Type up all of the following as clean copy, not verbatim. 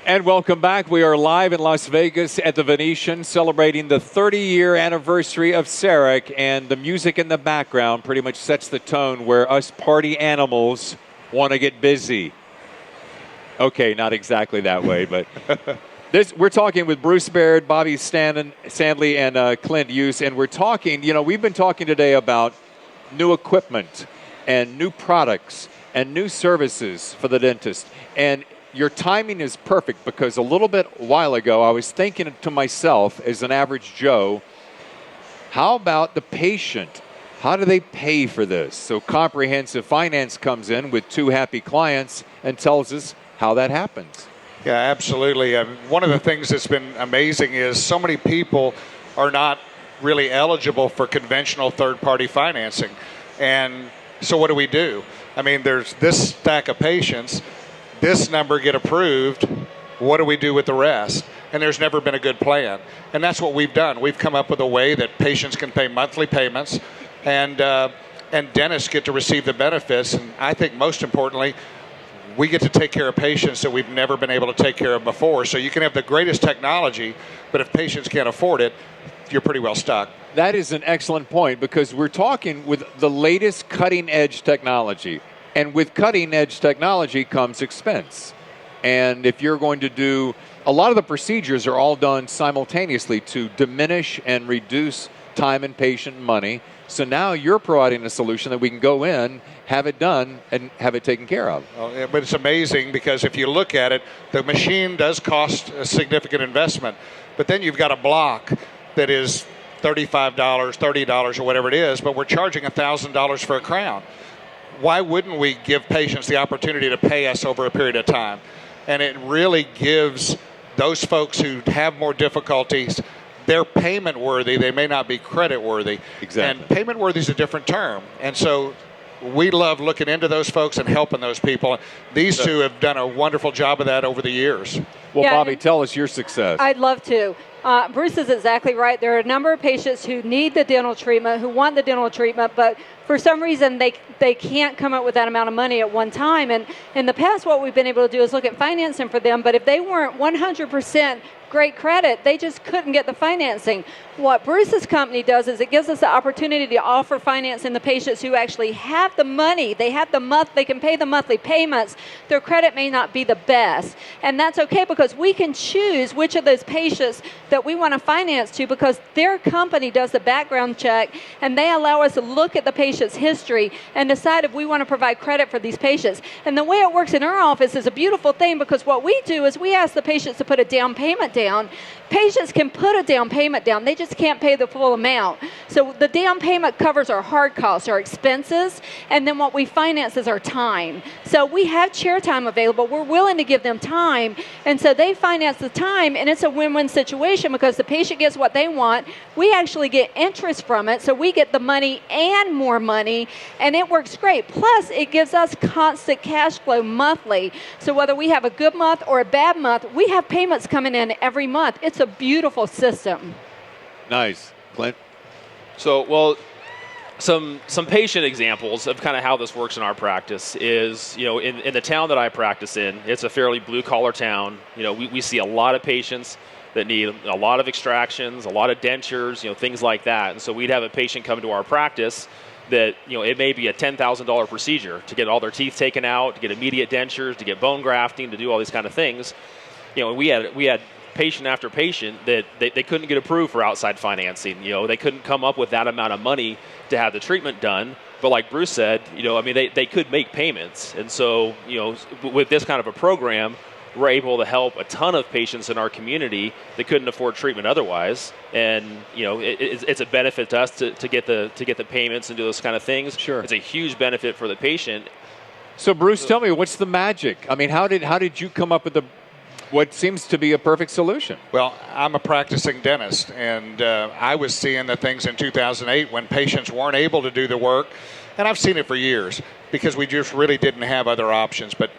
And welcome back. We are live in Las Vegas at the Venetian celebrating the 30-year anniversary of CEREC, and the music in the background pretty much sets the tone where us party animals want to get busy. Okay, not exactly that way, but we're talking with Bruce Baird, Bobbi Stanley, and Clint Euse, and we're talking, we've been talking today about new equipment and new products and new services for the dentist. And your timing is perfect because a little bit while ago, I was thinking to myself as an average Joe, how about the patient? How do they pay for this? So Comprehensive Finance comes in with two happy clients and tells us how that happens. Yeah, absolutely. One of the things that's been amazing is so many people are not really eligible for conventional third-party financing. And so what do? I mean, there's this stack of patients. This number get approved, what do we do with the rest? And there's never been a good plan. And that's what we've done. We've come up with a way that patients can pay monthly payments and dentists get to receive the benefits. And I think most importantly, we get to take care of patients that we've never been able to take care of before. So you can have the greatest technology, but if patients can't afford it, you're pretty well stuck. That is an excellent point because we're talking with the latest cutting-edge technology. And with cutting-edge technology comes expense. And if you're going to do, a lot of the procedures are all done simultaneously to diminish and reduce time and patient money. So now you're providing a solution that we can go in, have it done, and have it taken care of. Well, yeah, but it's amazing because if you look at it, the machine does cost a significant investment. But then you've got a block that is $35, $30, or whatever it is, but we're charging $1,000 for a crown. Why wouldn't we give patients the opportunity to pay us over a period of time? And it really gives those folks who have more difficulties, they're payment worthy, they may not be credit worthy. Exactly. And payment worthy is a different term. And so we love looking into those folks and helping those people. These two have done a wonderful job of that over the years. Well, yeah, Bobbi, tell us your success. I'd love to. Bruce is exactly right. There are a number of patients who need the dental treatment, who want the dental treatment, but for some reason they can't come up with that amount of money at one time. And in the past, what we've been able to do is look at financing for them, but if they weren't 100% great credit, they just couldn't get the financing. What Bruce's company does is it gives us the opportunity to offer financing to patients who actually have the money. They have they can pay the monthly payments. Their credit may not be the best. And that's okay because we can choose which of those patients that we want to finance to because their company does the background check and they allow us to look at the patient's history and decide if we want to provide credit for these patients. And the way it works in our office is a beautiful thing because what we do is we ask the patients to put a down payment down. Patients can put a down payment down. They just can't pay the full amount. So the down payment covers our hard costs, our expenses, and then what we finance is our time. So we have chair time available. We're willing to give them time, and so they finance the time, and it's a win-win situation because the patient gets what they want. We actually get interest from it, so we get the money and more money, and it works great. Plus, it gives us constant cash flow monthly. So whether we have a good month or a bad month, we have payments coming in every month. It's a beautiful system. Nice. Clint? So, well, some patient examples of kind of how this works in our practice is, in the town that I practice in, it's a fairly blue-collar town. We see a lot of patients that need a lot of extractions, a lot of dentures, things like that. And so we'd have a patient come to our practice that, it may be a $10,000 procedure to get all their teeth taken out, to get immediate dentures, to get bone grafting, to do all these kind of things. We had patient after patient that they couldn't get approved for outside financing. They couldn't come up with that amount of money to have the treatment done. But like Bruce said, they could make payments. And so, with this kind of a program, we're able to help a ton of patients in our community that couldn't afford treatment otherwise. And, it's a benefit to us to get the payments and do those kind of things. Sure. It's a huge benefit for the patient. So Bruce, tell me, what's the magic? I mean, how did you come up with what seems to be a perfect solution? Well, I'm a practicing dentist, and I was seeing the things in 2008 when patients weren't able to do the work, and I've seen it for years because we just really didn't have other options. But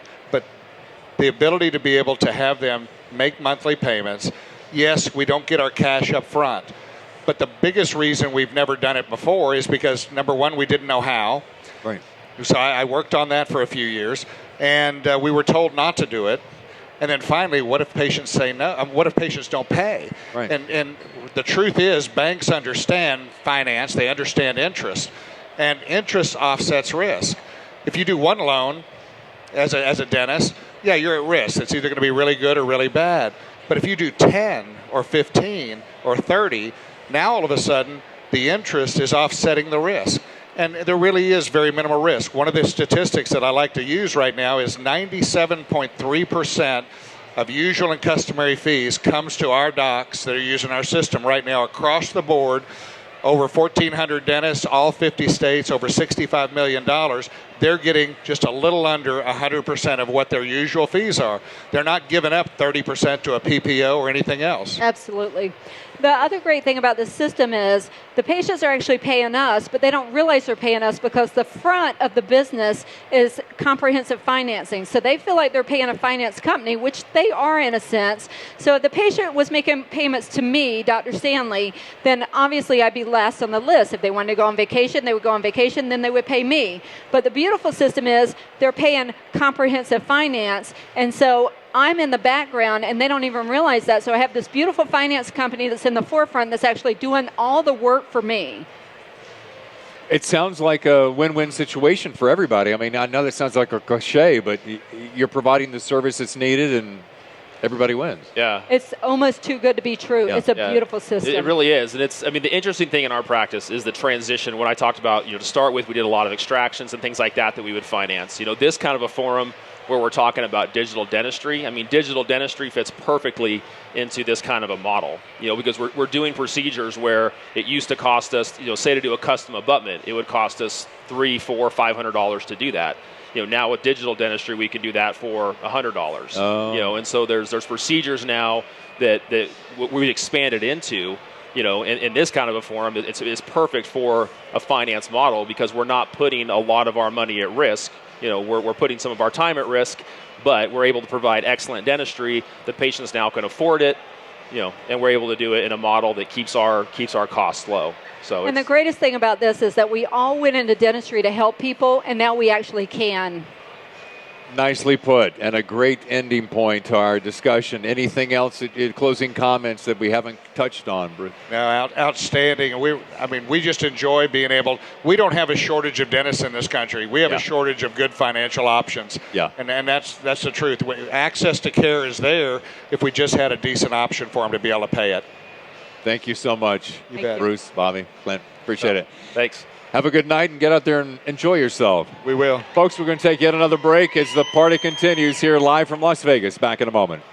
the ability to be able to have them make monthly payments, yes, we don't get our cash up front, but the biggest reason we've never done it before is because, number one, we didn't know how. Right. So I worked on that for a few years, and we were told not to do it. And then finally, what if patients say no? What if patients don't pay? Right. And the truth is, banks understand finance. They understand interest. And interest offsets risk. If you do one loan as a dentist, yeah, you're at risk. It's either going to be really good or really bad. But if you do 10 or 15 or 30, now all of a sudden, the interest is offsetting the risk. And there really is very minimal risk. One of the statistics that I like to use right now is 97.3% of usual and customary fees comes to our docs that are using our system right now across the board. Over 1,400 dentists, all 50 states, over $65 million. They're getting just a little under 100% of what their usual fees are. They're not giving up 30% to a PPO or anything else. Absolutely. The other great thing about this system is the patients are actually paying us, but they don't realize they're paying us because the front of the business is comprehensive financing. So they feel like they're paying a finance company, which they are in a sense. So if the patient was making payments to me, Dr. Stanley, then obviously I'd be last on the list. If they wanted to go on vacation, they would go on vacation, then they would pay me. But the beautiful system is they're paying comprehensive finance, and so I'm in the background and they don't even realize that. So I have this beautiful finance company that's in the forefront that's actually doing all the work for me. It sounds like a win-win situation for everybody. I mean, I know that sounds like a cliche, but you're providing the service that's needed and everybody wins. Yeah. It's almost too good to be true. Yeah. It's a beautiful system. It really is. And it's, I mean, the interesting thing in our practice is the transition. When I talked about, to start with, we did a lot of extractions and things like that we would finance. This kind of a forum where we're talking about digital dentistry. I mean, digital dentistry fits perfectly into this kind of a model, because we're doing procedures where it used to cost us, say to do a custom abutment, it would cost us $300, $400, $500 to do that. Now with digital dentistry, we can do that for $100. Oh. And so there's procedures now that we've expanded into. In this kind of a forum, it's perfect for a finance model because we're not putting a lot of our money at risk. We're putting some of our time at risk, but we're able to provide excellent dentistry. The patients now can afford it, and we're able to do it in a model that keeps our costs low. And the greatest thing about this is that we all went into dentistry to help people, and now we actually can. Nicely put, and a great ending point to our discussion. Anything else, closing comments that we haven't touched on, Bruce? No, outstanding. We just enjoy being able. We don't have a shortage of dentists in this country. We have a shortage of good financial options. Yeah, and that's the truth. Access to care is there if we just had a decent option for them to be able to pay it. Thank you so much, You bet. Bruce, Bobbi, Clint. Appreciate it. Thanks. Have a good night and get out there and enjoy yourself. We will. Folks, we're going to take yet another break as the party continues here live from Las Vegas. Back in a moment.